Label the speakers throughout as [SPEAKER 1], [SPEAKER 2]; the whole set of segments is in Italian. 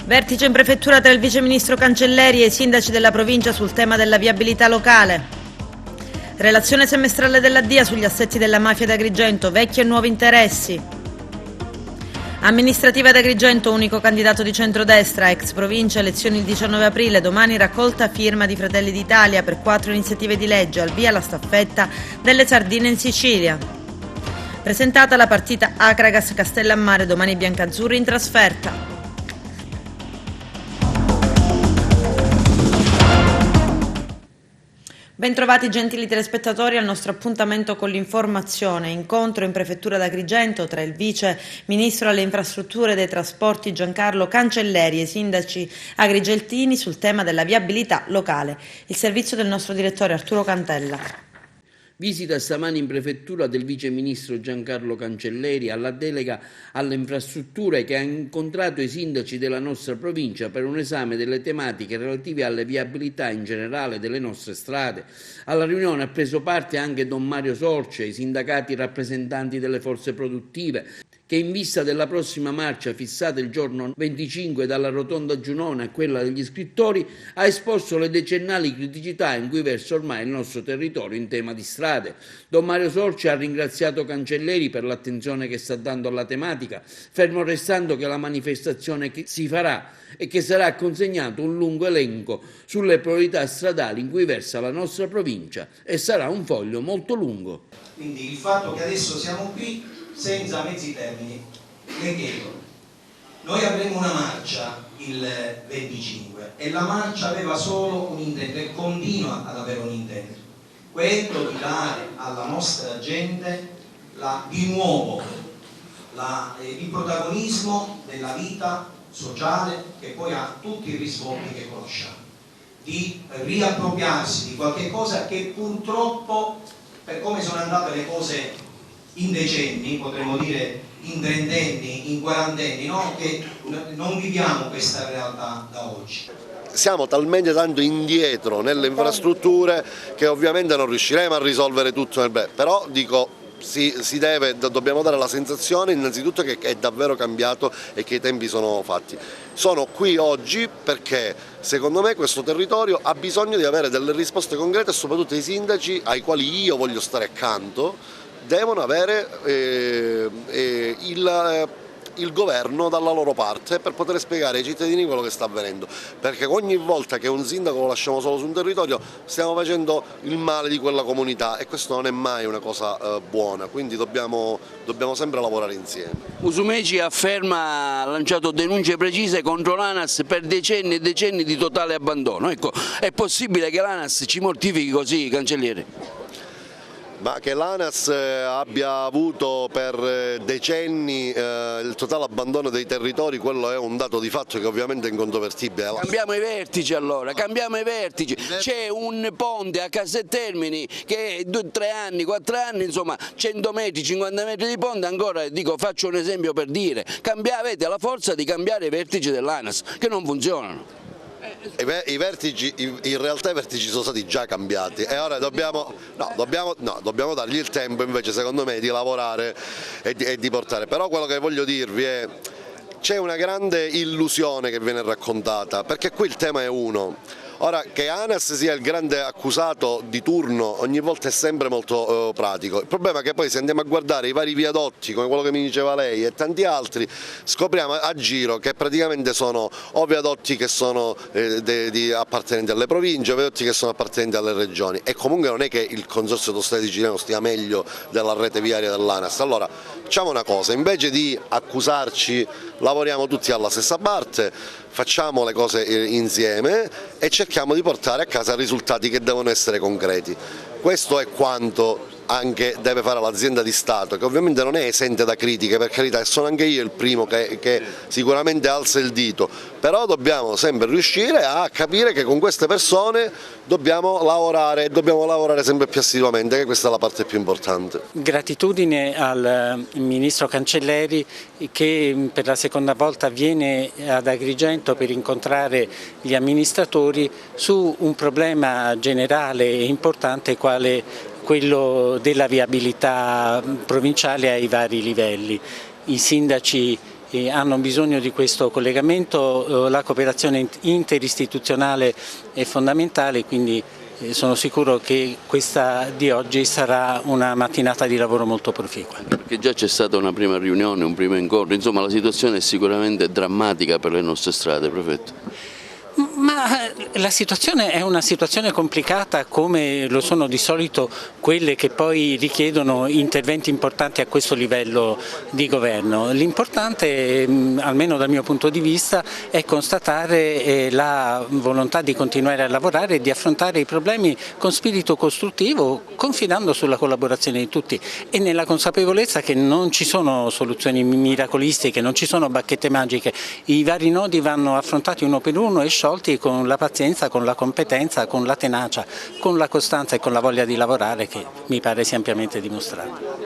[SPEAKER 1] Vertice in prefettura tra il viceministro Cancelleri e i sindaci della provincia sul tema della viabilità locale. Relazione semestrale della DIA sugli assetti della mafia d'Agrigento, vecchi e nuovi interessi. Amministrativa d'Agrigento, unico candidato di centrodestra, ex provincia, elezioni il 19 aprile, domani raccolta firma di Fratelli d'Italia per 4 iniziative di legge, al via la staffetta delle sardine in Sicilia. Presentata la partita Acragas-Castellammare, domani biancazzurri in trasferta. Bentrovati gentili telespettatori al nostro appuntamento con l'informazione. Incontro in prefettura d'Agrigento tra il vice ministro alle infrastrutture e dei trasporti Giancarlo Cancelleri e i sindaci agrigeltini sul tema della viabilità locale. Il servizio del nostro direttore Arturo Cantella.
[SPEAKER 2] Visita stamani in prefettura del vice ministro Giancarlo Cancelleri alla delega alle infrastrutture che ha incontrato i sindaci della nostra provincia per un esame delle tematiche relative alle viabilità in generale delle nostre strade. Alla riunione ha preso parte anche Don Mario Sorce, i sindacati rappresentanti delle forze produttive, che in vista della prossima marcia fissata il giorno 25 dalla Rotonda Giunone a quella degli scrittori ha esposto le decennali criticità in cui versa ormai il nostro territorio in tema di strade. Don Mario Sorce ha ringraziato Cancelleri per l'attenzione che sta dando alla tematica, fermo restando che la manifestazione che si farà e che sarà consegnato un lungo elenco sulle priorità stradali in cui versa la nostra provincia e sarà un foglio molto lungo.
[SPEAKER 3] Quindi il fatto che adesso siamo qui senza mezzi termini, le chiedo, noi avremo una marcia il 25 e la marcia aveva solo un intento e continua ad avere un intento, quello di dare alla nostra gente di nuovo il protagonismo della vita sociale che poi ha tutti i risvolti che conosciamo, di riappropriarsi di qualche cosa che purtroppo, per come sono andate le cose in decenni, potremmo dire in trentenni, in quarantenni, no? Che non viviamo questa realtà da oggi.
[SPEAKER 4] Siamo talmente tanto indietro nelle infrastrutture che ovviamente non riusciremo a risolvere tutto, però dico dobbiamo dare la sensazione innanzitutto che è davvero cambiato e che i tempi sono fatti. Sono qui oggi perché secondo me questo territorio ha bisogno di avere delle risposte concrete e soprattutto i sindaci ai quali io voglio stare accanto devono avere il governo dalla loro parte per poter spiegare ai cittadini quello che sta avvenendo, perché ogni volta che un sindaco lo lasciamo solo su un territorio stiamo facendo il male di quella comunità e questo non è mai una cosa buona, quindi dobbiamo sempre lavorare insieme.
[SPEAKER 2] Musumeci ha lanciato denunce precise contro l'ANAS per decenni e decenni di totale abbandono. Ecco, è possibile che l'ANAS ci mortifichi così, Cancelliere?
[SPEAKER 4] Ma che l'ANAS abbia avuto per decenni il totale abbandono dei territori, quello è un dato di fatto che ovviamente è incontrovertibile.
[SPEAKER 2] Cambiamo i vertici allora, cambiamo i vertici. C'è un ponte a Casteltermini che è 3 anni, 4 anni, insomma 100 metri, 50 metri di ponte, ancora dico, faccio un esempio per dire, avete la forza di cambiare i vertici dell'ANAS che non funzionano.
[SPEAKER 4] I vertici, in realtà i vertici sono stati già cambiati e ora dobbiamo dargli il tempo invece secondo me di lavorare e di portare, però quello che voglio dirvi è c'è una grande illusione che viene raccontata, perché qui il tema è uno. Ora, che ANAS sia il grande accusato di turno ogni volta è sempre molto pratico, il problema è che poi se andiamo a guardare i vari viadotti come quello che mi diceva lei e tanti altri scopriamo a giro che praticamente sono o viadotti che sono appartenenti alle province o viadotti che sono appartenenti alle regioni e comunque non è che il Consorzio Autostrade Siciliano stia meglio della rete viaria dell'ANAS. Allora facciamo una cosa, invece di accusarci lavoriamo tutti alla stessa parte, facciamo le cose insieme e cerchiamo di portare a casa risultati che devono essere concreti. Questo è quanto anche deve fare l'azienda di Stato, che ovviamente non è esente da critiche, per carità, e sono anche io il primo che sicuramente alza il dito, però dobbiamo sempre riuscire a capire che con queste persone dobbiamo lavorare sempre più assiduamente, che questa è la parte più importante.
[SPEAKER 5] Gratitudine al Ministro Cancelleri che per la seconda volta viene ad Agrigento per incontrare gli amministratori su un problema generale e importante quale quello della viabilità provinciale ai vari livelli. I sindaci hanno bisogno di questo collegamento, la cooperazione interistituzionale è fondamentale, quindi sono sicuro che questa di oggi sarà una mattinata di lavoro molto proficua.
[SPEAKER 2] Perché già c'è stata una prima riunione, un primo incontro, insomma la situazione è sicuramente drammatica per le nostre strade, prefetto.
[SPEAKER 5] Ma la situazione è una situazione complicata, come lo sono di solito quelle che poi richiedono interventi importanti a questo livello di governo. L'importante, almeno dal mio punto di vista, è constatare la volontà di continuare a lavorare e di affrontare i problemi con spirito costruttivo, confidando sulla collaborazione di tutti e nella consapevolezza che non ci sono soluzioni miracolistiche, non ci sono bacchette magiche. I vari nodi vanno affrontati uno per uno e sciolti con la pazienza, con la competenza, con la tenacia, con la costanza e con la voglia di lavorare che mi pare sia ampiamente dimostrata.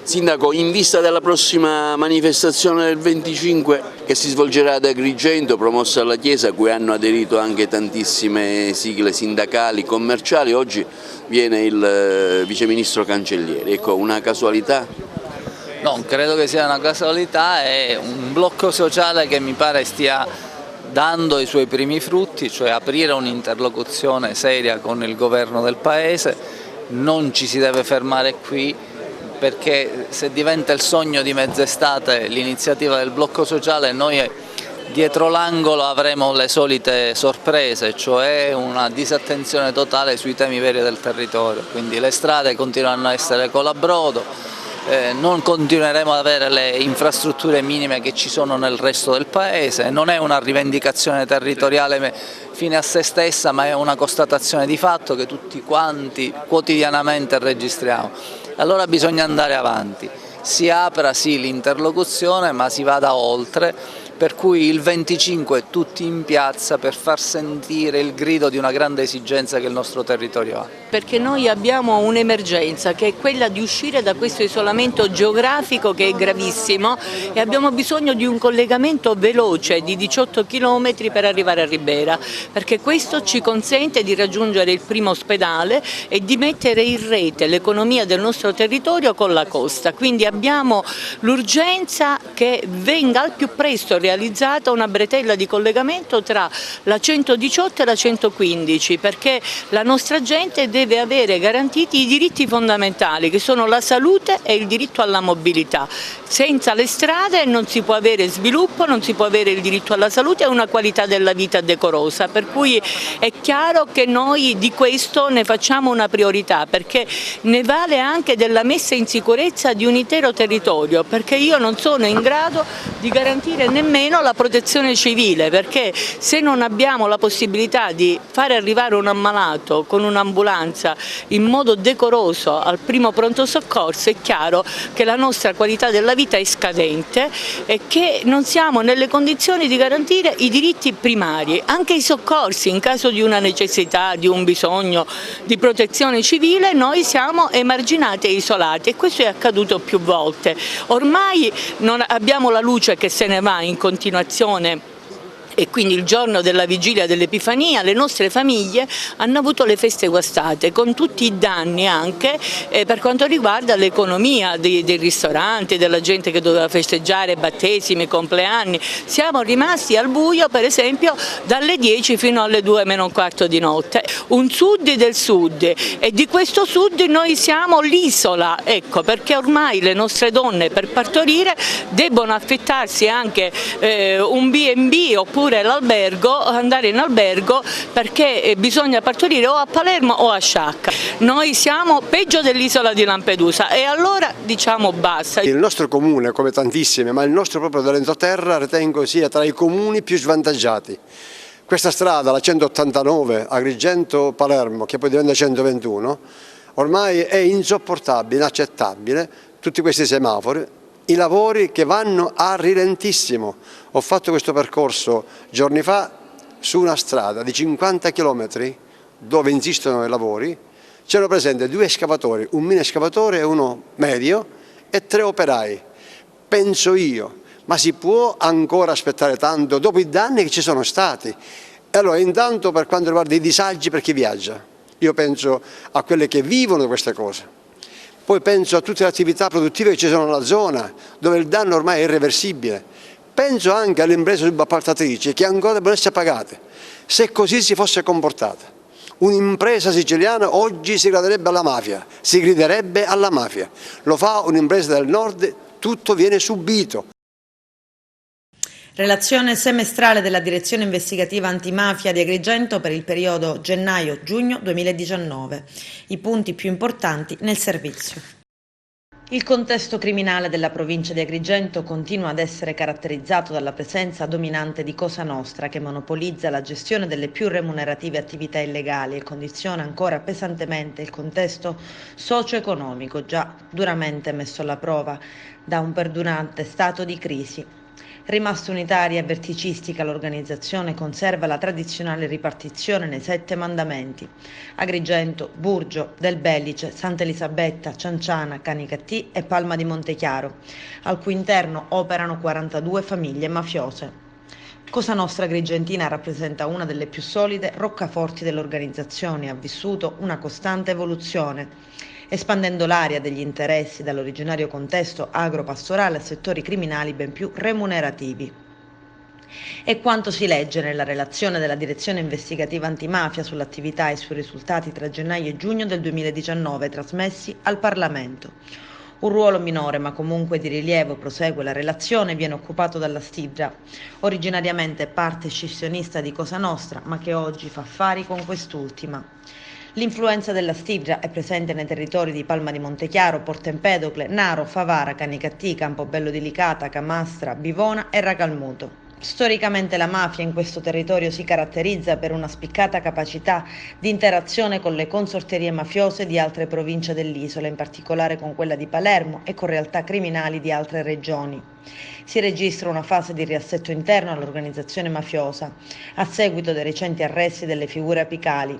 [SPEAKER 2] Sindaco, in vista della prossima manifestazione del 25 che si svolgerà ad Agrigento, promossa dalla Chiesa, a cui hanno aderito anche tantissime sigle sindacali, commerciali, oggi viene il viceministro Cancellieri. Ecco, una casualità?
[SPEAKER 6] Non credo che sia una casualità, è un blocco sociale che mi pare stia dando i suoi primi frutti, cioè aprire un'interlocuzione seria con il governo del Paese. Non ci si deve fermare qui, perché se diventa il sogno di mezz'estate l'iniziativa del blocco sociale, noi dietro l'angolo avremo le solite sorprese, cioè una disattenzione totale sui temi veri del territorio. Quindi le strade continueranno a essere colabrodo, non continueremo ad avere le infrastrutture minime che ci sono nel resto del Paese. Non è una rivendicazione territoriale fine a se stessa, ma è una constatazione di fatto che tutti quanti quotidianamente registriamo. Allora bisogna andare avanti, si apra sì l'interlocuzione, ma si vada oltre, per cui il 25 tutti in piazza per far sentire il grido di una grande esigenza che il nostro territorio ha.
[SPEAKER 7] Perché noi abbiamo un'emergenza che è quella di uscire da questo isolamento geografico che è gravissimo e abbiamo bisogno di un collegamento veloce di 18 km per arrivare a Ribera, perché questo ci consente di raggiungere il primo ospedale e di mettere in rete l'economia del nostro territorio con la costa. Quindi abbiamo l'urgenza che venga al più presto realizzata una bretella di collegamento tra la 118 e la 115, perché la nostra gente deve avere garantiti i diritti fondamentali che sono la salute e il diritto alla mobilità. Senza le strade non si può avere sviluppo, non si può avere il diritto alla salute e una qualità della vita decorosa, per cui è chiaro che noi di questo ne facciamo una priorità, perché ne vale anche della messa in sicurezza di un intero territorio, perché io non sono in grado di garantire nemmeno la protezione civile, perché se non abbiamo la possibilità di fare arrivare un ammalato con un'ambulanza in modo decoroso al primo pronto soccorso, è chiaro che la nostra qualità della vita è scadente e che non siamo nelle condizioni di garantire i diritti primari, anche i soccorsi in caso di una necessità, di un bisogno di protezione civile. Noi siamo emarginati e isolati e questo è accaduto più volte. Ormai non abbiamo la luce che se ne va in continuazione e quindi il giorno della vigilia dell'Epifania le nostre famiglie hanno avuto le feste guastate, con tutti i danni anche per quanto riguarda l'economia dei ristoranti, della gente che doveva festeggiare battesimi, compleanni. Siamo rimasti al buio, per esempio, dalle 10 fino alle 2 meno un quarto di notte. Un sud del sud, e di questo sud noi siamo l'isola, ecco, perché ormai le nostre donne per partorire debbono affittarsi anche un B&B oppure l'albergo, andare in albergo, perché bisogna partorire o a Palermo o a Sciacca. Noi siamo peggio dell'isola di Lampedusa e allora diciamo basta.
[SPEAKER 8] Il nostro comune, come tantissime, ma il nostro proprio dell'entroterra, ritengo sia tra i comuni più svantaggiati. Questa strada, la 189 Agrigento-Palermo, che poi diventa 121, ormai è insopportabile, inaccettabile, tutti questi semafori, i lavori che vanno a rilentissimo. Ho fatto questo percorso giorni fa su una strada di 50 km dove insistono i lavori, c'erano presenti 2 escavatori, un mini escavatore e uno medio e 3 operai. Penso io, ma si può ancora aspettare tanto dopo i danni che ci sono stati? E allora intanto per quanto riguarda i disagi per chi viaggia, io penso a quelle che vivono queste cose. poi penso a tutte le attività produttive che ci sono nella zona, dove il danno ormai è irreversibile. Penso anche alle imprese subappaltatrici che ancora devono essere pagate. Se così si fosse comportata un'impresa siciliana oggi si griderebbe alla mafia, si griderebbe alla mafia. Lo fa un'impresa del nord, tutto viene subito.
[SPEAKER 1] Relazione semestrale della Direzione Investigativa Antimafia di Agrigento per il periodo gennaio-giugno 2019. I punti più importanti nel servizio. Il contesto criminale della provincia di Agrigento continua ad essere caratterizzato dalla presenza dominante di Cosa Nostra, che monopolizza la gestione delle più remunerative attività illegali e condiziona ancora pesantemente il contesto socio-economico, già duramente messo alla prova da un perdurante stato di crisi. Rimasta unitaria e verticistica, l'organizzazione conserva la tradizionale ripartizione nei 7 mandamenti: Agrigento, Burgio, Del Bellice, Santa Elisabetta, Cianciana, Canicattì e Palma di Montechiaro, al cui interno operano 42 famiglie mafiose. Cosa Nostra Agrigentina rappresenta una delle più solide roccaforti dell'organizzazione e ha vissuto una costante evoluzione, espandendo l'area degli interessi dall'originario contesto agro-pastorale a settori criminali ben più remunerativi. È quanto si legge nella relazione della Direzione Investigativa Antimafia sull'attività e sui risultati tra gennaio e giugno del 2019 trasmessi al Parlamento. Un ruolo minore ma comunque di rilievo, prosegue la relazione, viene occupato dalla Stidra, originariamente parte scissionista di Cosa Nostra ma che oggi fa affari con quest'ultima. L'influenza della Stidra è presente nei territori di Palma di Montechiaro, Porto Empedocle, Naro, Favara, Canicattì, Campobello di Licata, Camastra, Bivona e Racalmuto. Storicamente la mafia in questo territorio si caratterizza per una spiccata capacità di interazione con le consorterie mafiose di altre province dell'isola, in particolare con quella di Palermo e con realtà criminali di altre regioni. Si registra una fase di riassetto interno all'organizzazione mafiosa, a seguito dei recenti arresti delle figure apicali.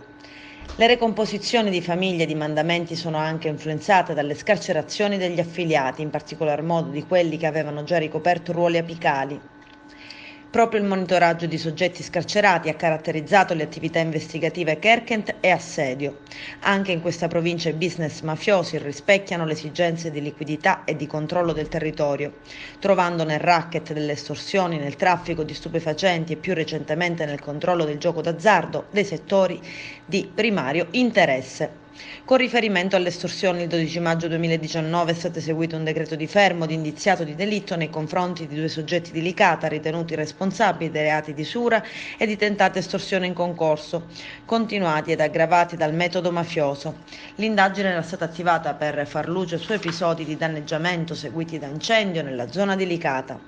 [SPEAKER 1] Le recomposizioni di famiglie e di mandamenti sono anche influenzate dalle scarcerazioni degli affiliati, in particolar modo di quelli che avevano già ricoperto ruoli apicali. Proprio il monitoraggio di soggetti scarcerati ha caratterizzato le attività investigative Kerkent e Assedio. Anche in questa provincia i business mafiosi rispecchiano le esigenze di liquidità e di controllo del territorio, trovando nel racket delle estorsioni, nel traffico di stupefacenti e più recentemente nel controllo del gioco d'azzardo dei settori di primario interesse. Con riferimento alle estorsioni, il 12 maggio 2019 è stato eseguito un decreto di fermo di indiziato di delitto nei confronti di 2 soggetti di Licata ritenuti responsabili dei reati di usura e di tentata estorsione in concorso, continuati ed aggravati dal metodo mafioso. L'indagine era stata attivata per far luce su episodi di danneggiamento seguiti da incendio nella zona di Licata.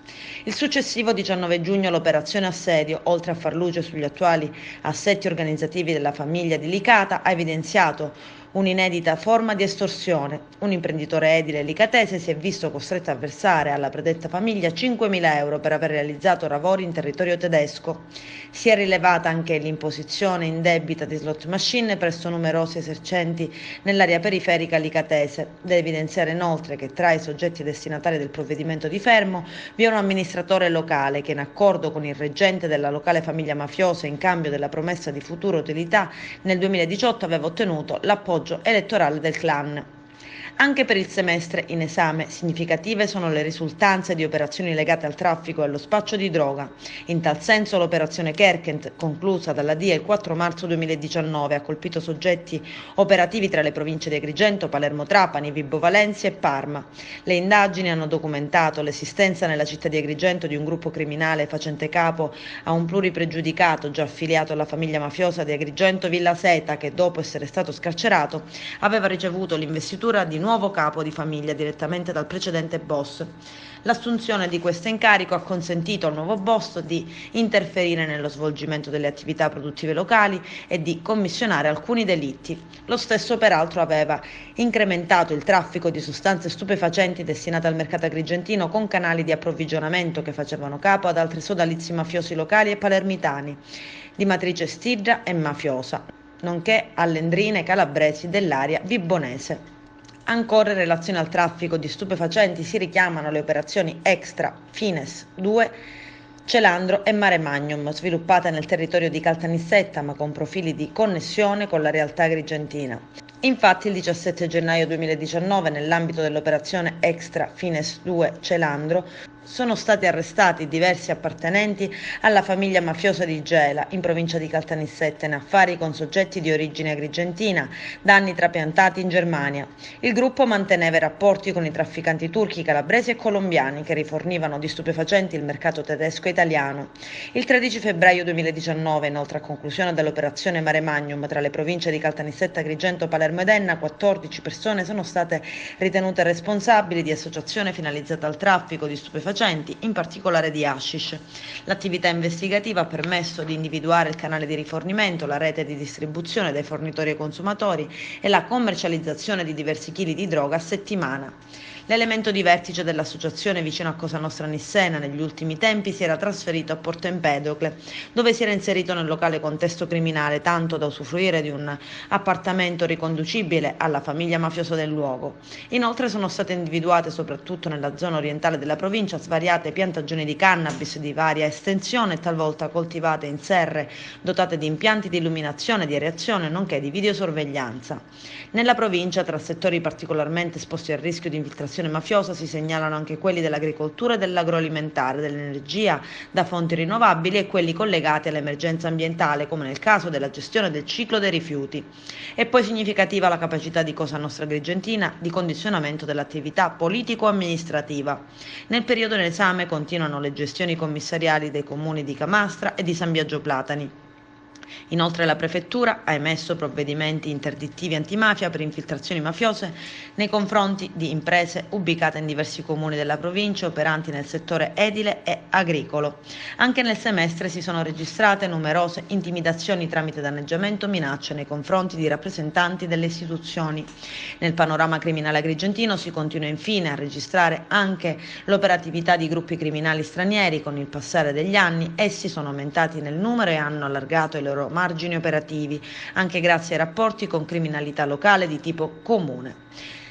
[SPEAKER 1] Il successivo 19 giugno l'operazione Assedio, oltre a far luce sugli attuali assetti organizzativi della famiglia di Licata, ha evidenziato un'inedita forma di estorsione. Un imprenditore edile licatese si è visto costretto a versare alla predetta famiglia 5.000 euro per aver realizzato lavori in territorio tedesco. Si è rilevata anche l'imposizione indebita di slot machine presso numerosi esercenti nell'area periferica licatese. Da evidenziare inoltre che tra i soggetti destinatari del provvedimento di fermo vi è un amministratore locale che, in accordo con il reggente della locale famiglia mafiosa in cambio della promessa di futura utilità, nel 2018 aveva ottenuto l'appoggio elettorale del clan. Anche per il semestre in esame significative sono le risultanze di operazioni legate al traffico e allo spaccio di droga. In tal senso l'operazione Kerkent, conclusa dalla DIA il 4 marzo 2019, ha colpito soggetti operativi tra le province di Agrigento, Palermo Trapani, Vibo Valentia e Parma. Le indagini hanno documentato l'esistenza nella città di Agrigento di un gruppo criminale facente capo a un pluripregiudicato già affiliato alla famiglia mafiosa di Agrigento Villa Seta, che dopo essere stato scarcerato aveva ricevuto l'investitura di nuovo capo di famiglia direttamente dal precedente boss. L'assunzione di questo incarico ha consentito al nuovo boss di interferire nello svolgimento delle attività produttive locali e di commissionare alcuni delitti. Lo stesso peraltro aveva incrementato il traffico di sostanze stupefacenti destinate al mercato agrigentino con canali di approvvigionamento che facevano capo ad altri sodalizi mafiosi locali e palermitani di matrice stidra e mafiosa, nonché alle endrine calabresi dell'area vibonese. Ancora in relazione al traffico di stupefacenti si richiamano le operazioni Extra, Fines 2, Celandro e Mare Magnum, sviluppate nel territorio di Caltanissetta ma con profili di connessione con la realtà agrigentina. Infatti il 17 gennaio 2019, nell'ambito dell'operazione Extra Fines 2 Celandro, sono stati arrestati diversi appartenenti alla famiglia mafiosa di Gela, in provincia di Caltanissetta, in affari con soggetti di origine agrigentina, da anni trapiantati in Germania. Il gruppo manteneva rapporti con i trafficanti turchi, calabresi e colombiani che rifornivano di stupefacenti il mercato tedesco e italiano. Il 13 febbraio 2019, inoltre, a conclusione dell'operazione Mare Magnum tra le province di Caltanissetta, Agrigento, Palermo ed Enna, 14 persone sono state ritenute responsabili di associazione finalizzata al traffico di stupefacenti, in particolare di hashish. L'attività investigativa ha permesso di individuare il canale di rifornimento, la rete di distribuzione dai fornitori ai consumatori e la commercializzazione di diversi chili di droga a settimana. L'elemento di vertice dell'associazione vicino a Cosa Nostra Nissena negli ultimi tempi si era trasferito a Porto Empedocle, dove si era inserito nel locale contesto criminale, tanto da usufruire di un appartamento riconducibile alla famiglia mafiosa del luogo. Inoltre sono state individuate, soprattutto nella zona orientale della provincia, svariate piantagioni di cannabis di varia estensione, talvolta coltivate in serre dotate di impianti di illuminazione e di areazione, nonché di videosorveglianza. Nella provincia, tra settori particolarmente esposti al rischio di infiltrazione mafiosa, si segnalano anche quelli dell'agricoltura e dell'agroalimentare, dell'energia da fonti rinnovabili e quelli collegati all'emergenza ambientale, come nel caso della gestione del ciclo dei rifiuti. È poi significativa la capacità di Cosa Nostra Agrigentina di condizionamento dell'attività politico-amministrativa. Nel periodo in esame continuano le gestioni commissariali dei comuni di Camastra e di San Biagio Platani. Inoltre la Prefettura ha emesso provvedimenti interdittivi antimafia per infiltrazioni mafiose nei confronti di imprese ubicate in diversi comuni della provincia operanti nel settore edile e agricolo. Anche nel semestre si sono registrate numerose intimidazioni tramite danneggiamento o minacce nei confronti di rappresentanti delle istituzioni. Nel panorama criminale agrigentino si continua infine a registrare anche l'operatività di gruppi criminali stranieri. Con il passare degli anni essi sono aumentati nel numero e hanno allargato i loro margini operativi, anche grazie ai rapporti con criminalità locale di tipo comune.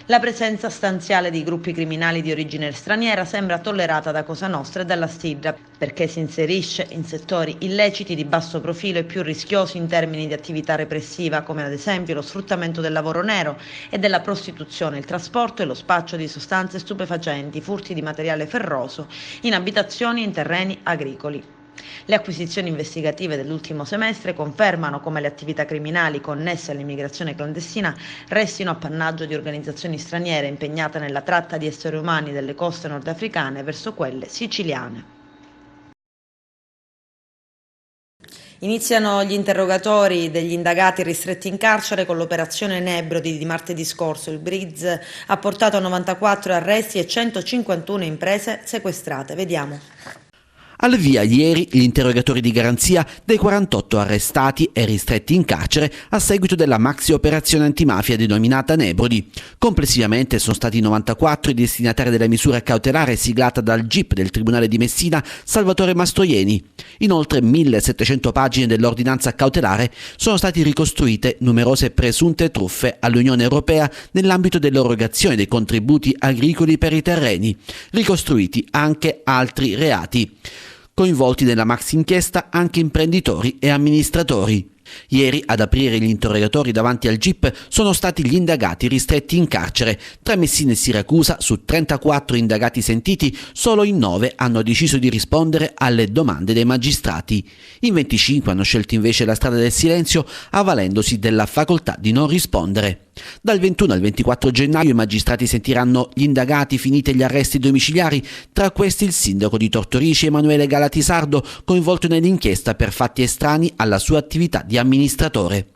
[SPEAKER 1] La presenza stanziale di gruppi criminali di origine straniera sembra tollerata da Cosa Nostra e dalla Stidra, perché si inserisce in settori illeciti di basso profilo e più rischiosi in termini di attività repressiva, come ad esempio lo sfruttamento del lavoro nero e della prostituzione, il trasporto e lo spaccio di sostanze stupefacenti, furti di materiale ferroso in abitazioni e in terreni agricoli. Le acquisizioni investigative dell'ultimo semestre confermano come le attività criminali connesse all'immigrazione clandestina restino appannaggio di organizzazioni straniere impegnate nella tratta di esseri umani dalle coste nordafricane verso quelle siciliane. Iniziano gli interrogatori degli indagati ristretti in carcere con l'operazione Nebrodi di martedì scorso. Il Briz ha portato a 94 arresti e 151 imprese sequestrate. Vediamo.
[SPEAKER 9] Al via ieri gli interrogatori di garanzia dei 48 arrestati e ristretti in carcere a seguito della maxi operazione antimafia denominata Nebrodi. Complessivamente sono stati 94 i destinatari della misura cautelare siglata dal GIP del Tribunale di Messina Salvatore Mastroieni. Inoltre 1700 pagine dell'ordinanza cautelare sono stati ricostruite numerose presunte truffe all'Unione Europea nell'ambito dell'erogazione dei contributi agricoli per i terreni. Ricostruiti anche altri reati. Coinvolti nella maxi inchiesta anche imprenditori e amministratori. Ieri ad aprire gli interrogatori davanti al GIP sono stati gli indagati ristretti in carcere. Tra Messina e Siracusa, su 34 indagati sentiti, solo in 9 hanno deciso di rispondere alle domande dei magistrati. In 25 hanno scelto invece la strada del silenzio, avvalendosi della facoltà di non rispondere. Dal 21 al 24 gennaio i magistrati sentiranno gli indagati finiti gli arresti domiciliari, tra questi il sindaco di Tortorici Emanuele Galatisardo, coinvolto nell'inchiesta per fatti estranei alla sua attività di amministratore.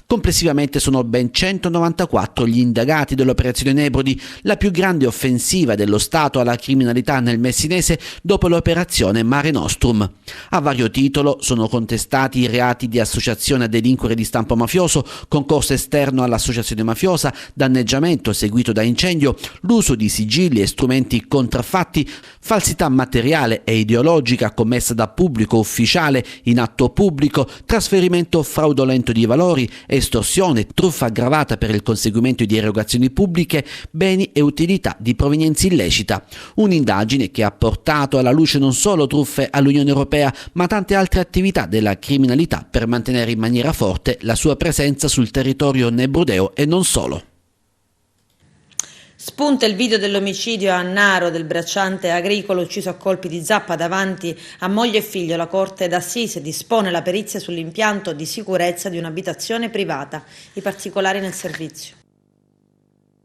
[SPEAKER 9] Complessivamente sono ben 194 gli indagati dell'operazione Nebrodi, la più grande offensiva dello Stato alla criminalità nel messinese dopo l'operazione Mare Nostrum. A vario titolo sono contestati i reati di associazione a delinquere di stampo mafioso, concorso esterno all'associazione mafiosa, danneggiamento seguito da incendio, l'uso di sigilli e strumenti contraffatti, falsità materiale e ideologica commessa da pubblico ufficiale in atto pubblico, trasferimento fraudolento di valori, imprenditori, estorsione, truffa aggravata per il conseguimento di erogazioni pubbliche, beni e utilità di provenienza illecita. Un'indagine che ha portato alla luce non solo truffe all'Unione Europea, ma tante altre attività della criminalità per mantenere in maniera forte la sua presenza sul territorio nebrudeo e non solo.
[SPEAKER 1] Spunta il video dell'omicidio a Naro del bracciante agricolo ucciso a colpi di zappa davanti a moglie e figlio. La Corte d'Assise dispone la perizia sull'impianto di sicurezza di un'abitazione privata. I particolari nel servizio.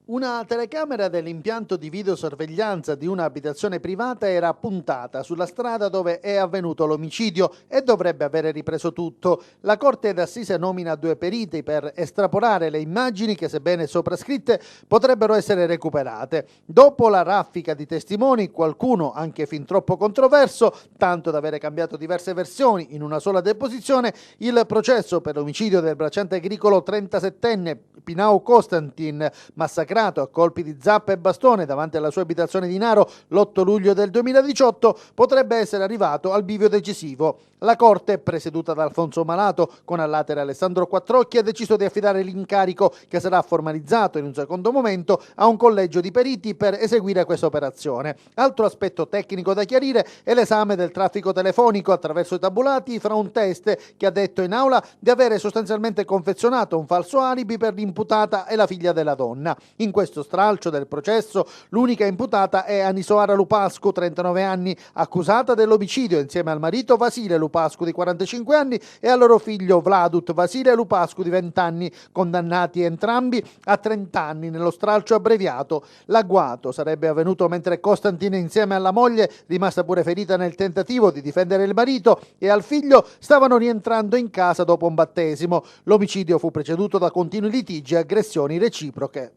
[SPEAKER 10] Una telecamera dell'impianto di videosorveglianza di un'abitazione privata era puntata sulla strada dove è avvenuto l'omicidio e dovrebbe avere ripreso tutto. La Corte d'Assise nomina 2 periti per estrapolare le immagini che, sebbene soprascritte, potrebbero essere recuperate. Dopo la raffica di testimoni, qualcuno anche fin troppo controverso, tanto da avere cambiato diverse versioni in una sola deposizione, il processo per l'omicidio del bracciante agricolo 37enne Pinau Constantin, massacrato a colpi di zappa e bastone davanti alla sua abitazione di Naro l'8 luglio del 2018, potrebbe essere arrivato al bivio decisivo. La Corte, presieduta da Alfonso Malato, con al latere Alessandro Quattrocchi, ha deciso di affidare l'incarico, che sarà formalizzato in un secondo momento, a un collegio di periti per eseguire questa operazione. Altro aspetto tecnico da chiarire è l'esame del traffico telefonico attraverso i tabulati fra un test che ha detto in aula di avere sostanzialmente confezionato un falso alibi per l'imputata e la figlia della donna. In questo stralcio del processo l'unica imputata è Anisoara Lupascu, 39 anni, accusata dell'omicidio insieme al marito Vasile Lupascu di 45 anni e al loro figlio Vladut Vasile Lupascu di 20 anni, condannati entrambi a 30 anni nello stralcio abbreviato. L'agguato sarebbe avvenuto mentre Costantin, insieme alla moglie, rimasta pure ferita nel tentativo di difendere il marito, e al figlio stavano rientrando in casa dopo un battesimo. L'omicidio fu preceduto da continui litigi e aggressioni reciproche.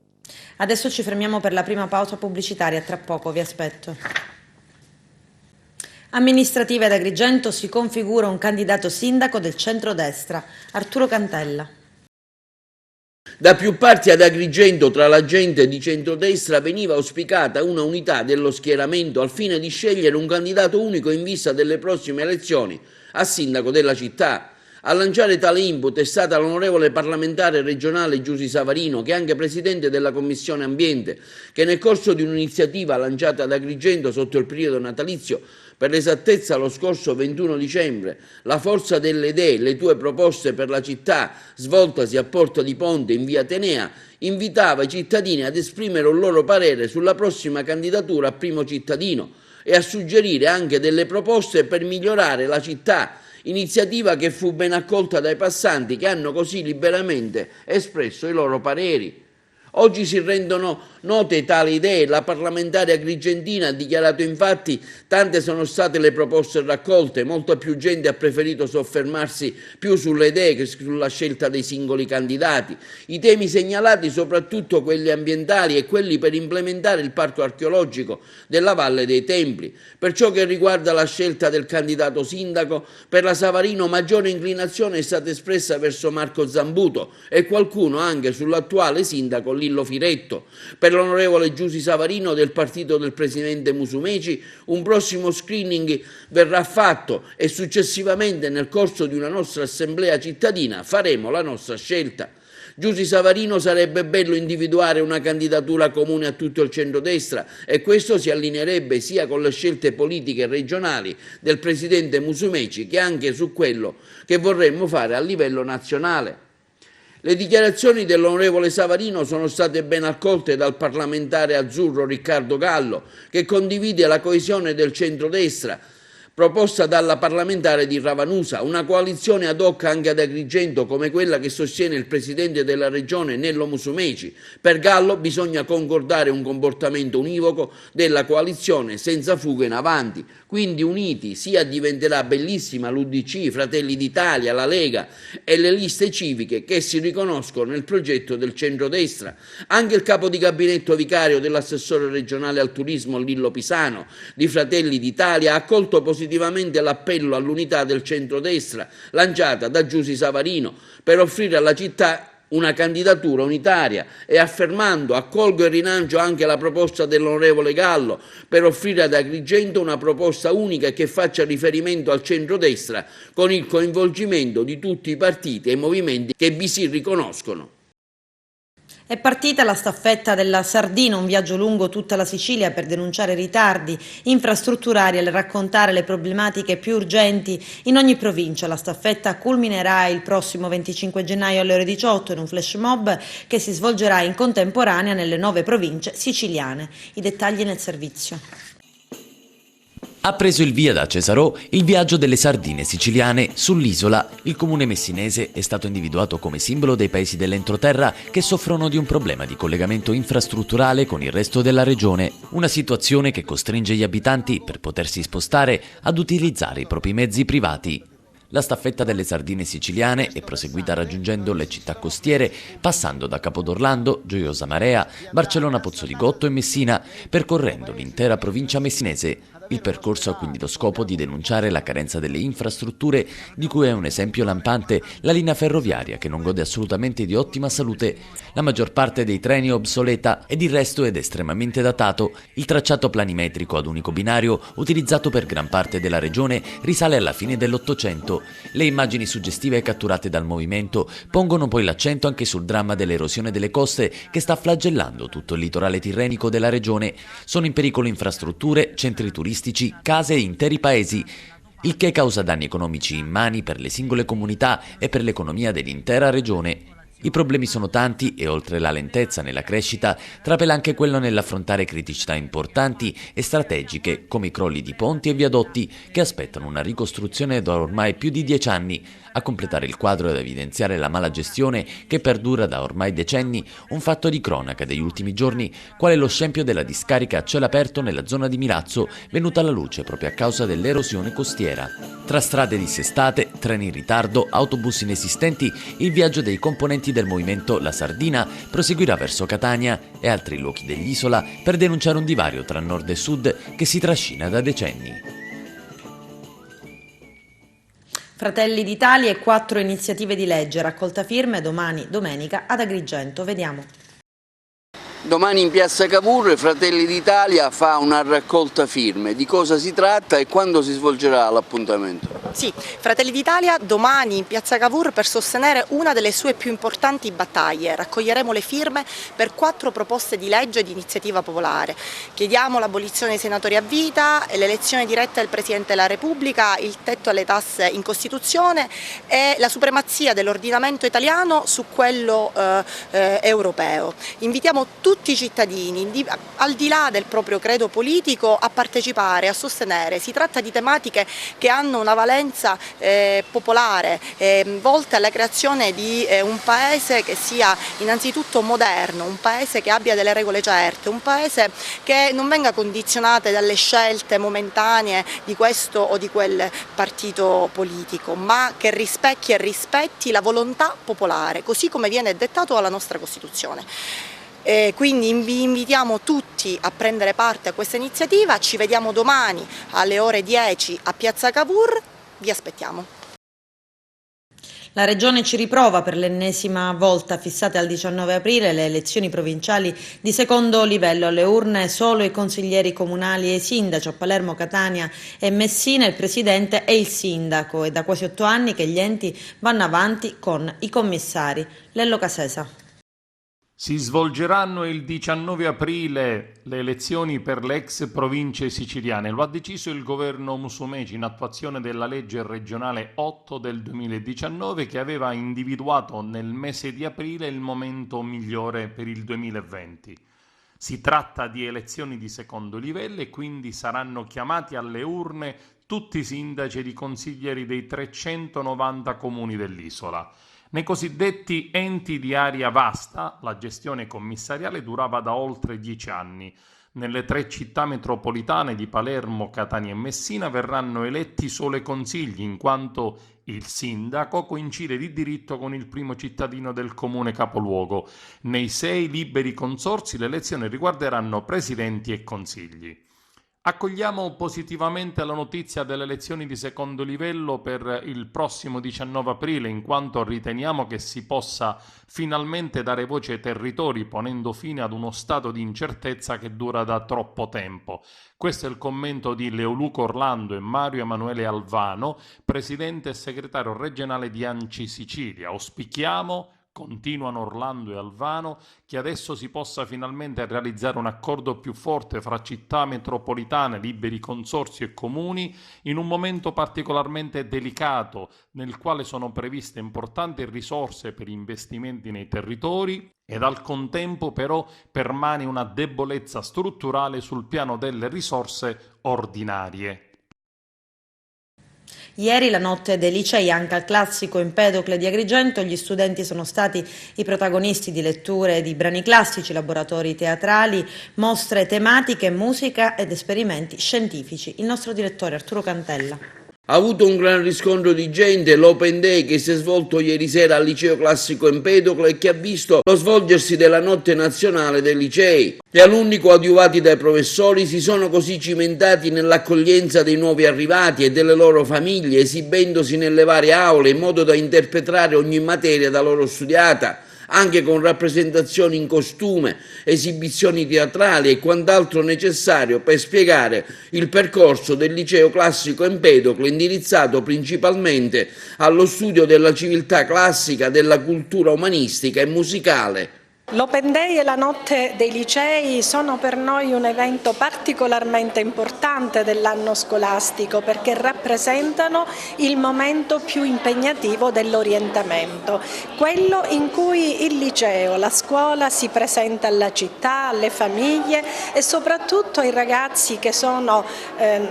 [SPEAKER 1] Adesso ci fermiamo per la prima pausa pubblicitaria, tra poco vi aspetto. Amministrativa ad Agrigento si configura un candidato sindaco del centrodestra, Arturo Cantella.
[SPEAKER 2] Da più parti ad Agrigento, tra la gente di centrodestra, veniva auspicata una unità dello schieramento al fine di scegliere un candidato unico in vista delle prossime elezioni a sindaco della città. A lanciare tale input è stata l'onorevole parlamentare regionale Giusy Savarino, che è anche presidente della Commissione Ambiente, che nel corso di un'iniziativa lanciata ad Agrigento sotto il periodo natalizio, per l'esattezza lo scorso 21 dicembre, la Forza delle Idee, le tue proposte per la città, svoltasi a Porta di Ponte in via Atenea, invitava i cittadini ad esprimere un loro parere sulla prossima candidatura a primo cittadino e a suggerire anche delle proposte per migliorare la città, iniziativa che fu ben accolta dai passanti, che hanno così liberamente espresso i loro pareri. Oggi si rendono note tali idee. La parlamentare agrigentina ha dichiarato infatti: tante sono state le proposte raccolte, molta più gente ha preferito soffermarsi più sulle idee che sulla scelta dei singoli candidati. I temi segnalati, soprattutto quelli ambientali e quelli per implementare il parco archeologico della Valle dei Templi. Per ciò che riguarda la scelta del candidato sindaco, per la Savarino maggiore inclinazione è stata espressa verso Marco Zambuto e qualcuno anche sull'attuale sindaco Lillo Firetto. Per l'onorevole Giusy Savarino del partito del presidente Musumeci un prossimo screening verrà fatto e successivamente nel corso di una nostra assemblea cittadina faremo la nostra scelta. Giusy Savarino: sarebbe bello individuare una candidatura comune a tutto il centrodestra e questo si allineerebbe sia con le scelte politiche regionali del presidente Musumeci che anche su quello che vorremmo fare a livello nazionale. Le dichiarazioni dell'onorevole Savarino sono state ben accolte dal parlamentare azzurro Riccardo Gallo, che condivide la coesione del centrodestra proposta dalla parlamentare di Ravanusa, una coalizione ad hoc anche ad Agrigento come quella che sostiene il presidente della regione Nello Musumeci. Per Gallo bisogna concordare un comportamento univoco della coalizione senza fuga in avanti, quindi uniti sia diventerà bellissima l'UDC, Fratelli d'Italia, la Lega e le liste civiche che si riconoscono nel progetto del centrodestra. Anche il capo di gabinetto vicario dell'assessore regionale al turismo Lillo Pisano di Fratelli d'Italia ha accolto positivamente l'appello all'unità del centrodestra lanciata da Giusy Savarino per offrire alla città una candidatura unitaria e affermando accolgo e rinancio anche la proposta dell'onorevole Gallo per offrire ad Agrigento una proposta unica che faccia riferimento al centrodestra con il coinvolgimento di tutti i partiti e i movimenti che vi si riconoscono.
[SPEAKER 1] È partita la staffetta della Sardina, un viaggio lungo tutta la Sicilia per denunciare ritardi infrastrutturali e raccontare le problematiche più urgenti in ogni provincia. La staffetta culminerà il prossimo 25 gennaio alle ore 18 in un flash mob che si svolgerà in contemporanea nelle 9 province siciliane. I dettagli nel servizio.
[SPEAKER 11] Ha preso il via da Cesarò il viaggio delle sardine siciliane sull'isola. Il comune messinese è stato individuato come simbolo dei paesi dell'entroterra che soffrono di un problema di collegamento infrastrutturale con il resto della regione, una situazione che costringe gli abitanti, per potersi spostare, ad utilizzare i propri mezzi privati. La staffetta delle sardine siciliane è proseguita raggiungendo le città costiere, passando da Capodorlando, Gioiosa Marea, Barcellona Pozzoligotto e Messina, percorrendo l'intera provincia messinese. Il percorso ha quindi lo scopo di denunciare la carenza delle infrastrutture, di cui è un esempio lampante la linea ferroviaria che non gode assolutamente di ottima salute. La maggior parte dei treni è obsoleta ed il resto ed estremamente datato. Il tracciato planimetrico ad unico binario, utilizzato per gran parte della regione, risale alla fine dell'Ottocento. Le immagini suggestive catturate dal movimento pongono poi l'accento anche sul dramma dell'erosione delle coste che sta flagellando tutto il litorale tirrenico della regione. Sono in pericolo infrastrutture, centri turistici, case e interi paesi, il che causa danni economici immani per le singole comunità e per l'economia dell'intera regione. I problemi sono tanti e oltre la lentezza nella crescita trapela anche quello nell'affrontare criticità importanti e strategiche come i crolli di ponti e viadotti che aspettano una ricostruzione da ormai più di 10 anni. A completare il quadro ed evidenziare la mala gestione che perdura da ormai decenni, un fatto di cronaca degli ultimi giorni, quale lo scempio della discarica a cielo aperto nella zona di Milazzo, venuta alla luce proprio a causa dell'erosione costiera. Tra strade dissestate, treni in ritardo, autobus inesistenti, il viaggio dei componenti del movimento La Sardina proseguirà verso Catania e altri luoghi dell'isola per denunciare un divario tra nord e sud che si trascina da decenni.
[SPEAKER 1] Fratelli d'Italia e 4 iniziative di legge, raccolta firme domani domenica ad Agrigento. Vediamo.
[SPEAKER 2] Domani in piazza Cavour Fratelli d'Italia fa una raccolta firme. Di cosa si tratta e quando si svolgerà l'appuntamento?
[SPEAKER 12] Sì, Fratelli d'Italia domani in piazza Cavour per sostenere una delle sue più importanti battaglie. Raccoglieremo le firme per 4 proposte di legge di iniziativa popolare. Chiediamo l'abolizione dei senatori a vita, l'elezione diretta del Presidente della Repubblica, il tetto alle tasse in Costituzione e la supremazia dell'ordinamento italiano su quello europeo. Invitiamo tutti i cittadini, al di là del proprio credo politico, a partecipare, a sostenere. Si tratta di tematiche che hanno una valenza popolare, volte alla creazione di un paese che sia innanzitutto moderno, un paese che abbia delle regole certe, un paese che non venga condizionato dalle scelte momentanee di questo o di quel partito politico, ma che rispecchi e rispetti la volontà popolare, così come viene dettato dalla nostra Costituzione. Quindi vi invitiamo tutti a prendere parte a questa iniziativa, ci vediamo domani alle ore 10 a piazza Cavour, vi aspettiamo.
[SPEAKER 1] La Regione ci riprova per l'ennesima volta, fissate al 19 aprile le elezioni provinciali di secondo livello. Alle urne solo i consiglieri comunali e i sindaci. A Palermo, Catania e Messina il presidente è il sindaco. È da quasi 8 anni che gli enti vanno avanti con i commissari. Lello Casesa.
[SPEAKER 13] Si svolgeranno il 19 aprile le elezioni per le ex province siciliane. Lo ha deciso il governo Musumeci in attuazione della legge regionale 8 del 2019 che aveva individuato nel mese di aprile il momento migliore per il 2020. Si tratta di elezioni di secondo livello e quindi saranno chiamati alle urne tutti i sindaci ed i consiglieri dei 390 comuni dell'isola. Nei cosiddetti enti di area vasta, la gestione commissariale durava da oltre 10 anni. Nelle 3 città metropolitane di Palermo, Catania e Messina verranno eletti solo i consigli, in quanto il sindaco coincide di diritto con il primo cittadino del comune capoluogo. Nei 6 liberi consorzi le elezioni riguarderanno presidenti e consigli. Accogliamo positivamente la notizia delle elezioni di secondo livello per il prossimo 19 aprile, in quanto riteniamo che si possa finalmente dare voce ai territori, ponendo fine ad uno stato di incertezza che dura da troppo tempo. Questo è il commento di Leoluco Orlando e Mario Emanuele Alvano, presidente e segretario regionale di ANCI Sicilia. Auspichiamo, continuano Orlando e Alvano, che adesso si possa finalmente realizzare un accordo più forte fra città metropolitane, liberi consorzi e comuni in un momento particolarmente delicato nel quale sono previste importanti risorse per investimenti nei territori ed al contempo però permane una debolezza strutturale sul piano delle risorse ordinarie.
[SPEAKER 1] Ieri la notte dei licei anche al classico Empedocle di Agrigento gli studenti sono stati i protagonisti di letture di brani classici, laboratori teatrali, mostre tematiche, musica ed esperimenti scientifici. Il nostro direttore Arturo Cantella.
[SPEAKER 2] Ha avuto un gran riscontro di gente l'Open Day che si è svolto ieri sera al liceo classico Empedocle e che ha visto lo svolgersi della notte nazionale dei licei. Gli alunni coadiuvati dai professori si sono così cimentati nell'accoglienza dei nuovi arrivati e delle loro famiglie, esibendosi nelle varie aule in modo da interpretare ogni materia da loro studiata, anche con rappresentazioni in costume, esibizioni teatrali e quant'altro necessario per spiegare il percorso del liceo classico Empedocle, indirizzato principalmente allo studio della civiltà classica, della cultura umanistica e musicale.
[SPEAKER 14] L'Open Day e la notte dei licei sono per noi un evento particolarmente importante dell'anno scolastico perché rappresentano il momento più impegnativo dell'orientamento, quello in cui il liceo, la scuola si presenta alla città, alle famiglie e soprattutto ai ragazzi che sono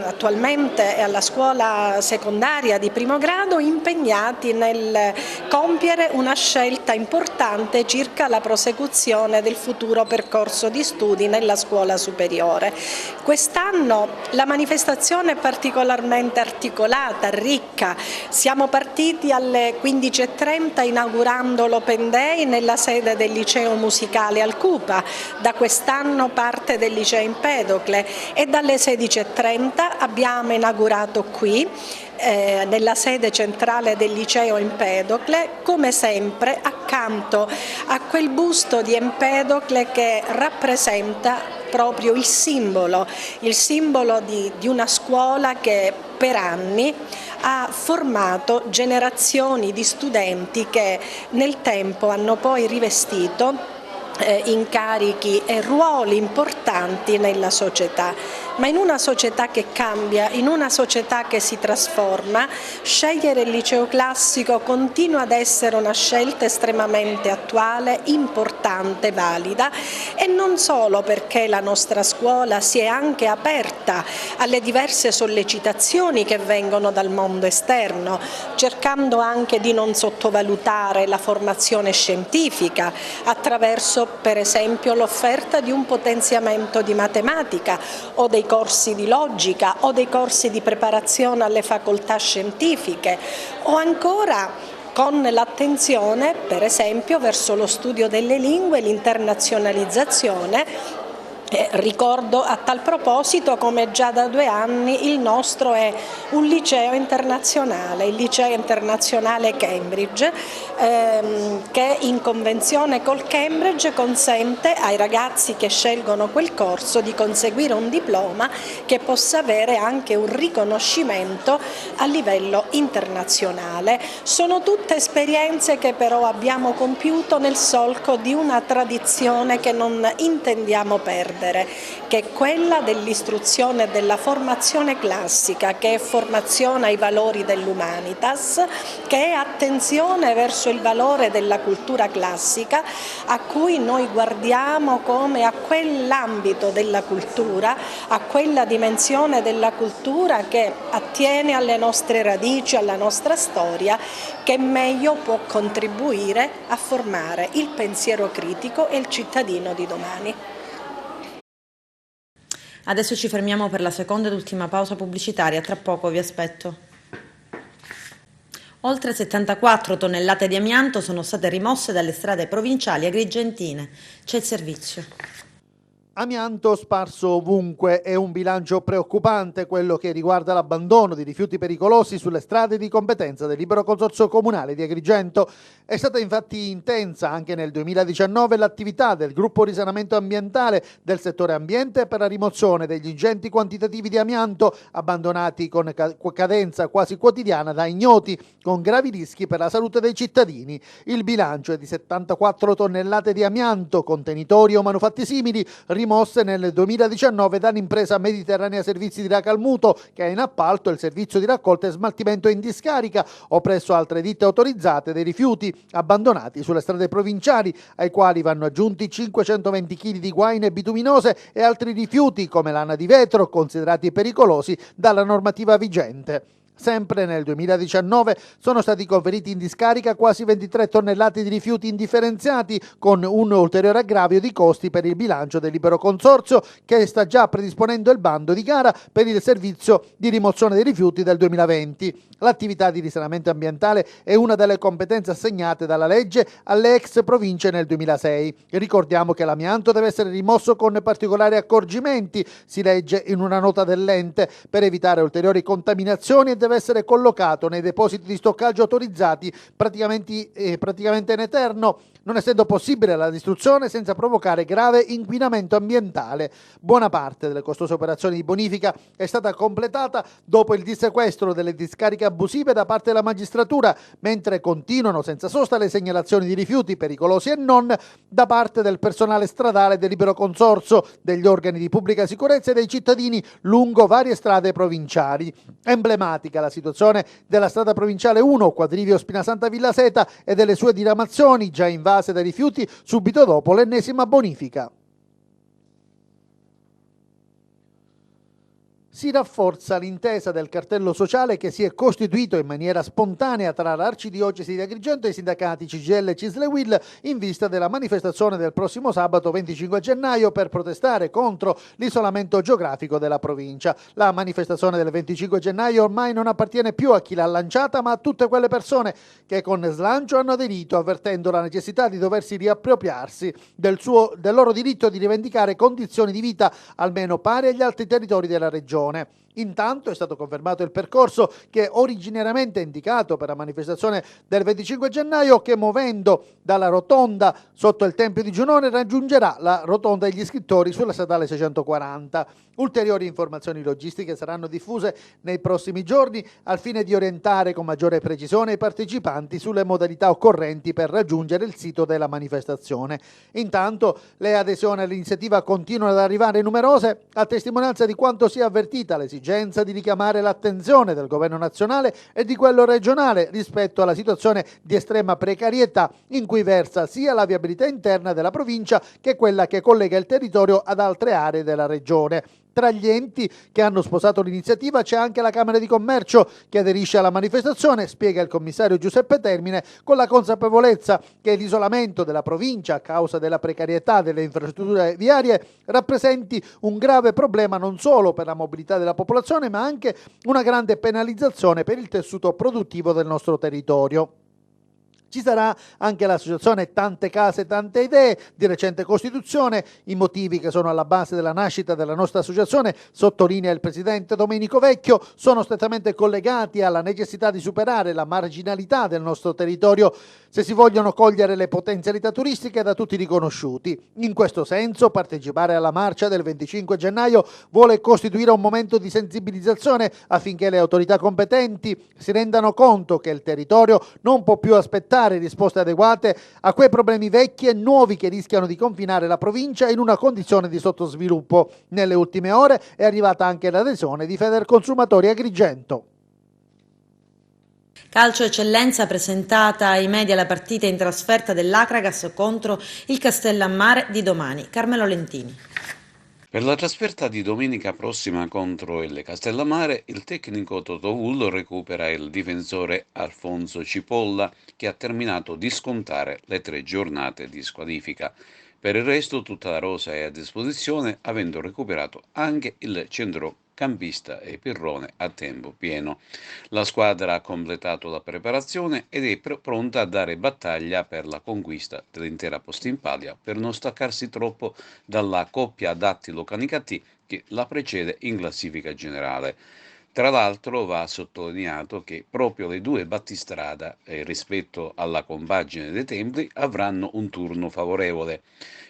[SPEAKER 14] attualmente alla scuola secondaria di primo grado impegnati nel compiere una scelta importante circa la prosecuzione del futuro percorso di studi nella scuola superiore. Quest'anno la manifestazione è particolarmente articolata, ricca. Siamo partiti alle 15:30 inaugurando l'Open Day nella sede del liceo musicale al Cupa, da quest'anno parte del liceo Empedocle, e dalle 16:30 abbiamo inaugurato qui nella sede centrale del liceo Empedocle, come sempre accanto a quel busto di Empedocle che rappresenta proprio il simbolo di una scuola che per anni ha formato generazioni di studenti che nel tempo hanno poi rivestito incarichi e ruoli importanti nella società, ma in una società che cambia, in una società che si trasforma, scegliere il liceo classico continua ad essere una scelta estremamente attuale, importante, valida, e non solo perché la nostra scuola si è anche aperta alle diverse sollecitazioni che vengono dal mondo esterno, cercando anche di non sottovalutare la formazione scientifica attraverso per esempio l'offerta di un potenziamento di matematica o dei corsi di logica o dei corsi di preparazione alle facoltà scientifiche o ancora con l'attenzione per esempio verso lo studio delle lingue e l'internazionalizzazione. Ricordo a tal proposito come già da 2 anni il nostro è un liceo internazionale, il liceo internazionale Cambridge, che in convenzione col Cambridge consente ai ragazzi che scelgono quel corso di conseguire un diploma che possa avere anche un riconoscimento a livello internazionale. Sono tutte esperienze che però abbiamo compiuto nel solco di una tradizione che non intendiamo perdere, che è quella dell'istruzione e della formazione classica, che è formazione ai valori dell'Humanitas, che è attenzione verso il valore della cultura classica, a cui noi guardiamo come a quell'ambito della cultura, a quella dimensione della cultura che attiene alle nostre radici, alla nostra storia, che meglio può contribuire a formare il pensiero critico e il cittadino di domani.
[SPEAKER 1] Adesso ci fermiamo per la seconda ed ultima pausa pubblicitaria, tra poco vi aspetto. Oltre 74 tonnellate di amianto sono state rimosse dalle strade provinciali agrigentine. C'è il servizio.
[SPEAKER 10] Amianto sparso ovunque, è un bilancio preoccupante quello che riguarda l'abbandono di rifiuti pericolosi sulle strade di competenza del Libero Consorzio Comunale di Agrigento. È stata infatti intensa anche nel 2019 l'attività del gruppo risanamento ambientale del settore ambiente per la rimozione degli ingenti quantitativi di amianto abbandonati con cadenza quasi quotidiana da ignoti, con gravi rischi per la salute dei cittadini. Il bilancio è di 74 tonnellate di amianto, contenitori o manufatti simili, rimosse nel 2019 dall'impresa Mediterranea Servizi di Racalmuto, che ha in appalto il servizio di raccolta e smaltimento in discarica o presso altre ditte autorizzate dei rifiuti abbandonati sulle strade provinciali, ai quali vanno aggiunti 520 kg di guaine bituminose e altri rifiuti come lana di vetro, considerati pericolosi dalla normativa vigente. Sempre nel 2019 sono stati conferiti in discarica quasi 23 tonnellate di rifiuti indifferenziati, con un ulteriore aggravio di costi per il bilancio del Libero Consorzio, che sta già predisponendo il bando di gara per il servizio di rimozione dei rifiuti del 2020. L'attività di risanamento ambientale è una delle competenze assegnate dalla legge alle ex province nel 2006. Ricordiamo che l'amianto deve essere rimosso con particolari accorgimenti, si legge in una nota dell'ente, per evitare ulteriori contaminazioni, e deve essere collocato nei depositi di stoccaggio autorizzati praticamente in eterno, non essendo possibile la distruzione senza provocare grave inquinamento ambientale. Buona parte delle costose operazioni di bonifica è stata completata dopo il dissequestro delle discariche abusive da parte della magistratura, mentre continuano senza sosta le segnalazioni di rifiuti pericolosi e non da parte del personale stradale del Libero Consorzio, degli organi di pubblica sicurezza e dei cittadini lungo varie strade provinciali. Emblematica la situazione della strada provinciale 1, quadrivio Spinasanta Villaseta, e delle sue diramazioni già invase dai rifiuti subito dopo l'ennesima bonifica. Si rafforza l'intesa del cartello sociale che si è costituito in maniera spontanea tra l'Arcidiocesi di Agrigento e i sindacati CGIL e CISL e UIL in vista della manifestazione del prossimo sabato 25 gennaio per protestare contro l'isolamento geografico della provincia. La manifestazione del 25 gennaio ormai non appartiene più a chi l'ha lanciata, ma a tutte quelle persone che con slancio hanno aderito, avvertendo la necessità di doversi riappropriarsi del loro diritto di rivendicare condizioni di vita almeno pari agli altri territori della regione. Intanto è stato confermato il percorso che originariamente indicato per la manifestazione del 25 gennaio, che muovendo dalla rotonda sotto il Tempio di Giunone raggiungerà la rotonda degli scrittori sulla statale 640. Ulteriori informazioni logistiche saranno diffuse nei prossimi giorni al fine di orientare con maggiore precisione i partecipanti sulle modalità occorrenti per raggiungere il sito della manifestazione. Intanto le adesioni all'iniziativa continuano ad arrivare numerose, a testimonianza di quanto sia avvertita l'esigenza di richiamare l'attenzione del governo nazionale e di quello regionale rispetto alla situazione di estrema precarietà in cui versa sia la viabilità interna della provincia che quella che collega il territorio ad altre aree della regione. Tra gli enti che hanno sposato l'iniziativa c'è anche la Camera di Commercio, che aderisce alla manifestazione, spiega il commissario Giuseppe Termine, con la consapevolezza che l'isolamento della provincia a causa della precarietà delle infrastrutture viarie rappresenti un grave problema non solo per la mobilità della popolazione, ma anche una grande penalizzazione per il tessuto produttivo del nostro territorio. Ci sarà anche l'associazione Tante Case Tante Idee, di recente costituzione. I motivi che sono alla base della nascita della nostra associazione, sottolinea il presidente Domenico Vecchio, sono strettamente collegati alla necessità di superare la marginalità del nostro territorio se si vogliono cogliere le potenzialità turistiche da tutti riconosciuti. In questo senso, partecipare alla marcia del 25 gennaio vuole costituire un momento di sensibilizzazione affinché le autorità competenti si rendano conto che il territorio non può più aspettare risposte adeguate a quei problemi vecchi e nuovi che rischiano di confinare la provincia in una condizione di sottosviluppo. Nelle ultime ore è arrivata anche l'adesione di Federconsumatori Agrigento.
[SPEAKER 1] Calcio Eccellenza, presentata ai media la partita in trasferta dell'Acragas contro il Castellammare di domani. Carmelo Lentini.
[SPEAKER 15] Per la trasferta di domenica prossima contro il Castellammare, il tecnico Totovullo recupera il difensore Alfonso Cipolla, che ha terminato di scontare le 3 giornate di squalifica. Per il resto tutta la rosa è a disposizione, avendo recuperato anche il centrocampista campista e Pirrone a tempo pieno. La squadra ha completato la preparazione ed è pronta a dare battaglia per la conquista dell'intera posta in palio per non staccarsi troppo dalla coppia Dattilo-Canicattì che la precede in classifica generale. Tra l'altro va sottolineato che proprio le due battistrada rispetto alla compagine dei Templi avranno un turno favorevole.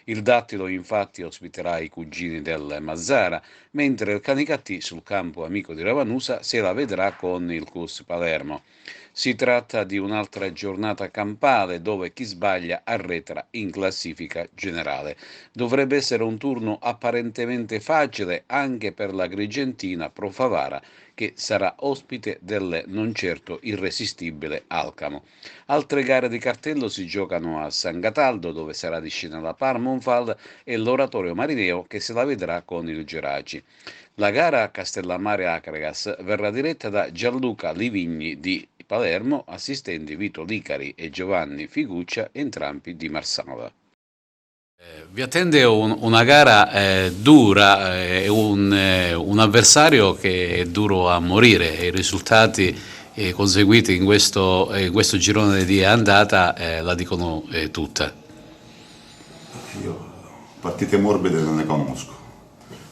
[SPEAKER 15] Il Dattilo infatti ospiterà i cugini del Mazzara, mentre il Canicattì sul campo amico di Ravanusa se la vedrà con il CUS Palermo. Si tratta di un'altra giornata campale dove chi sbaglia arretra in classifica generale. Dovrebbe essere un turno apparentemente facile anche per la Grigentina Pro Favara, che sarà ospite del non certo irresistibile Alcamo. Altre gare di cartello si giocano a San Cataldo, dove sarà di scena la Parmonfal, e l'Oratorio Marineo, che se la vedrà con il Geraci. La gara a Castellammare Acregas verrà diretta da Gianluca Livigni di Palermo, assistenti Vito Licari e Giovanni Figuccia, entrambi di Marsala. Vi attende una gara dura, un avversario che è duro a morire e i risultati conseguiti in questo girone di andata la dicono tutta.
[SPEAKER 16] Io partite morbide non ne conosco.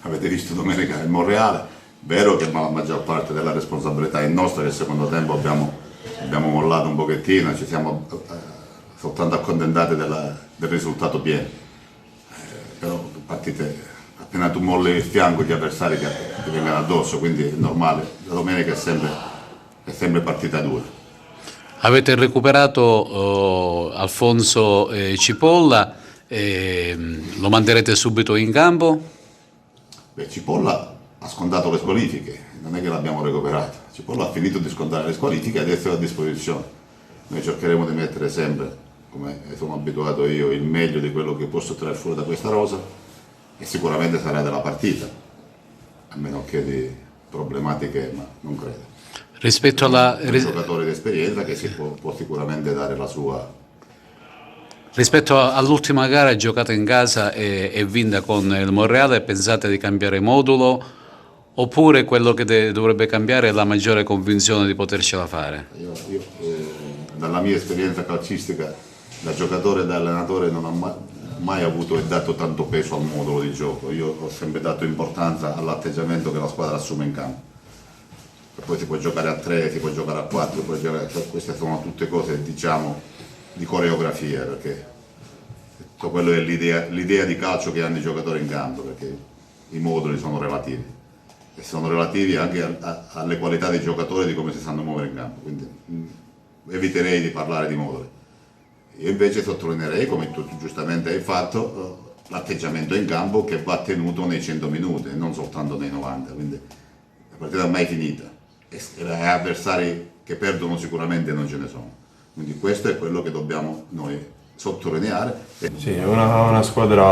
[SPEAKER 16] Avete visto domenica il Monreale, vero che la maggior parte della responsabilità è nostra, che il secondo tempo abbiamo mollato un pochettino, ci siamo soltanto accontentati del risultato pieno. Però partite, appena tu molli il fianco gli avversari ti vengono addosso, quindi è normale, la domenica è sempre partita dura.
[SPEAKER 15] Avete recuperato Alfonso Cipolla, lo manderete subito in campo?
[SPEAKER 16] Beh, Cipolla ha scontato le squalifiche, non è che l'abbiamo recuperato, Cipolla ha finito di scontare le squalifiche e adesso è a disposizione. Noi cercheremo di mettere sempre, come sono abituato io, il meglio di quello che posso trarre fuori da questa rosa e sicuramente sarà della partita, a meno che di problematiche, ma non credo.
[SPEAKER 15] Rispetto alla...
[SPEAKER 16] un giocatore di esperienza che si può sicuramente dare la sua...
[SPEAKER 15] Rispetto all'ultima gara giocata in casa e vinta con il Monreale, pensate di cambiare modulo oppure quello che dovrebbe cambiare è la maggiore convinzione di potercela fare?
[SPEAKER 16] Io dalla mia esperienza calcistica da giocatore e da allenatore non ho mai avuto e dato tanto peso al modulo di gioco, io ho sempre dato importanza all'atteggiamento che la squadra assume in campo. E poi si può giocare a 3, si può giocare a 4, queste sono tutte cose diciamo di coreografia, perché tutto quello è l'idea di calcio che hanno i giocatori in campo, perché i moduli sono relativi e sono relativi anche alle qualità dei giocatori e di come si sanno muovere in campo, quindi eviterei di parlare di moduli. Io invece sottolineerei, come tu giustamente hai fatto, l'atteggiamento in campo che va tenuto nei 100 minuti e non soltanto nei 90, quindi la partita è mai finita e avversari che perdono sicuramente non ce ne sono, quindi questo è quello che dobbiamo noi sottolineare.
[SPEAKER 17] Sì, è una squadra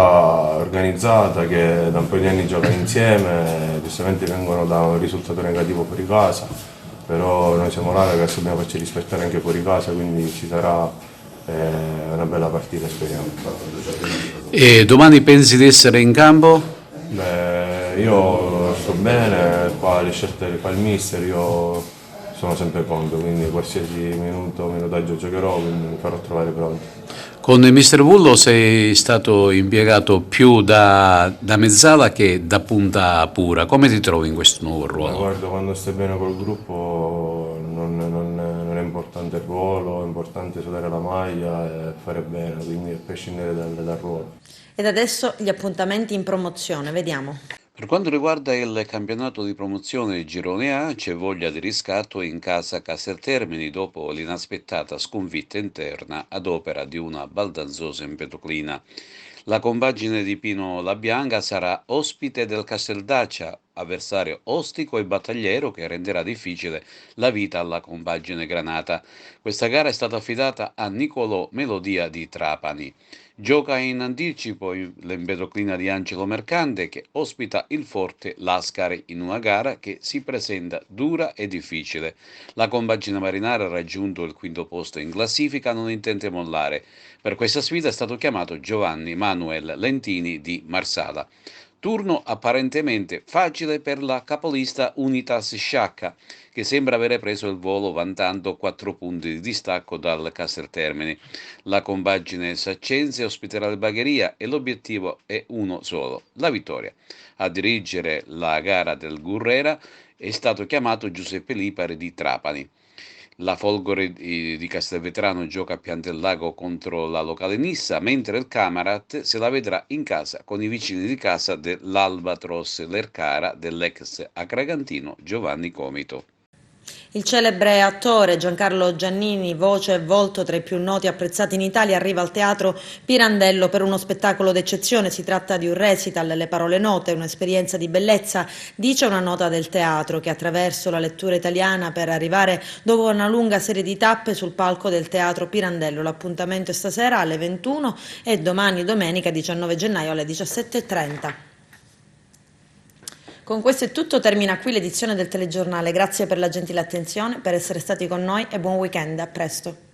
[SPEAKER 17] organizzata che da un po' di anni gioca insieme, giustamente vengono da un risultato negativo fuori casa, però noi siamo là che dobbiamo farci rispettare anche fuori casa, quindi ci sarà una bella partita, speriamo.
[SPEAKER 15] E domani pensi di essere in campo?
[SPEAKER 17] Beh, io sto bene, qua le scelte le fa il mister, io sono sempre pronto, quindi qualsiasi minutaggio giocherò, quindi mi farò trovare pronto.
[SPEAKER 15] Con il mister Vullo sei stato impiegato più da mezzala che da punta pura, come ti trovi in questo nuovo ruolo?
[SPEAKER 17] Guarda, quando stai bene col gruppo non è importante il ruolo, è importante sudare la maglia e fare bene, quindi a prescindere dal ruolo.
[SPEAKER 1] Ed adesso gli appuntamenti in promozione, vediamo.
[SPEAKER 15] Per quanto riguarda il campionato di promozione Girone A, c'è voglia di riscatto in casa Casteltermini dopo l'inaspettata sconfitta interna ad opera di una baldanzosa Empedoclina. La compagine di Pino La Bianca sarà ospite del Casteldaccia, avversario ostico e battagliero che renderà difficile la vita alla compagine granata. Questa gara è stata affidata a Nicolò Melodia di Trapani. Gioca in anticipo l'Empedoclina di Angelo Mercante che ospita il Forte Lascari in una gara che si presenta dura e difficile. La compagine marinara ha raggiunto il quinto posto in classifica, non intende mollare. Per questa sfida è stato chiamato Giovanni Manuel Lentini di Marsala. Turno apparentemente facile per la capolista Unitas Sciacca, che sembra avere preso il volo vantando 4 punti di distacco dal Casteltermini. La compagine saccense ospiterà il Bagheria e l'obiettivo è uno solo, la vittoria. A dirigere la gara del Gurrera è stato chiamato Giuseppe Lipari di Trapani. La Folgore di Castelvetrano gioca a Piantellago contro la locale Nissa, mentre il Camarat se la vedrà in casa con i vicini di casa dell'Albatros Lercara dell'ex acragantino Giovanni Comito.
[SPEAKER 1] Il celebre attore Giancarlo Giannini, voce e volto tra i più noti e apprezzati in Italia, arriva al Teatro Pirandello per uno spettacolo d'eccezione. Si tratta di un recital, le parole note, un'esperienza di bellezza, dice una nota del teatro, che attraverso la lettura italiana per arrivare dopo una lunga serie di tappe sul palco del Teatro Pirandello. L'appuntamento è stasera alle 21 e domani domenica 19 gennaio alle 17:30. Con questo è tutto, termina qui l'edizione del telegiornale. Grazie per la gentile attenzione, per essere stati con noi e buon weekend, a presto.